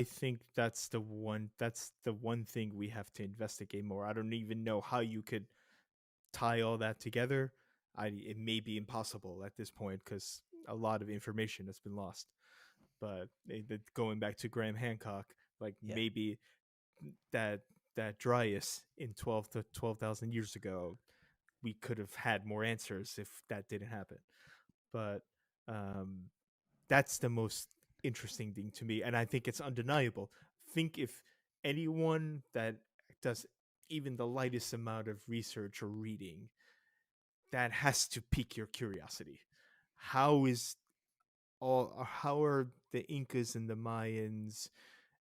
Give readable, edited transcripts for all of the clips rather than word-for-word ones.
I think that's the one thing we have to investigate more. I don't even know how you could tie all that together. It may be impossible at this point because a lot of information has been lost. But going back to Graham Hancock, like Yeah. maybe that that Dryas in 12,000 years ago, we could have had more answers if that didn't happen. But um, that's the most interesting thing to me, and I think it's undeniable. Think if anyone that does even the lightest amount of research or reading, that has to pique your curiosity. How is how are the Incas and the Mayans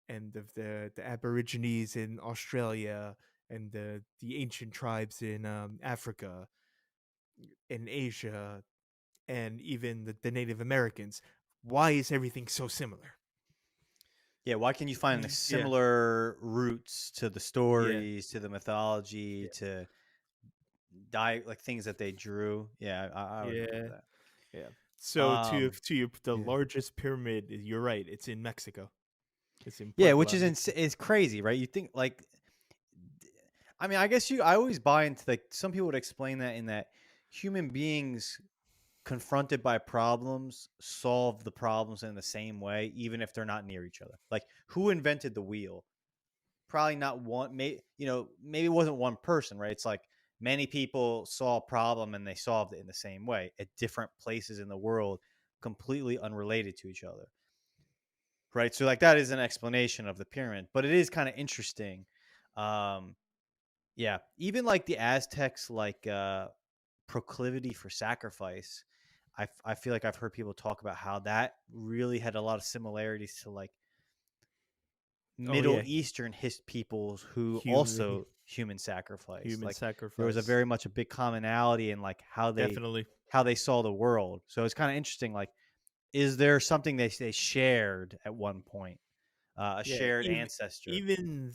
and the Aborigines in Australia and the ancient tribes in Africa, in Asia, and even the Native Americans? Why is everything so similar? Yeah, why can you find the Yeah, similar roots to the yeah, stories, to the mythology, yeah, to like things that they drew? Yeah, I would agree with yeah, that. yeah. So Um, the yeah, largest pyramid, you're right. It's in Mexico. It's in yeah, which Puebla, is Mexico. is crazy, right? You think like, I mean, I guess I always buy into like some people would explain that in that human beings confronted by problems solve the problems in the same way, even if they're not near each other. Like, who invented the wheel? Probably not one. Maybe it wasn't one person, right? It's like many people saw a problem and they solved it in the same way at different places in the world, completely unrelated to each other, right? So like that is an explanation of the pyramid, but it is kind of interesting. Um, yeah, even like the Aztecs, like proclivity for sacrifice. I feel like I've heard people talk about how that really had a lot of similarities to like Oh Middle yeah, Eastern peoples who human also human sacrifice. human Like there was a sacrifice. very much a big commonality in like Definitely. how they saw the world. So it's kind of interesting. Like, is there something they shared at one point, a Yeah, shared ancestor? even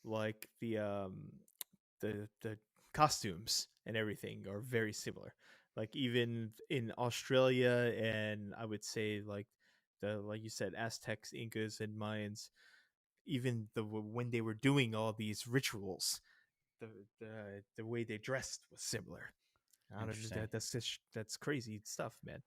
like the costumes and everything are very similar. Like even in Australia, and I would say like you said, Aztecs, Incas, and Mayans, even when they were doing all these rituals, the the way they dressed was similar. I don't know, Interesting. that's crazy stuff, man.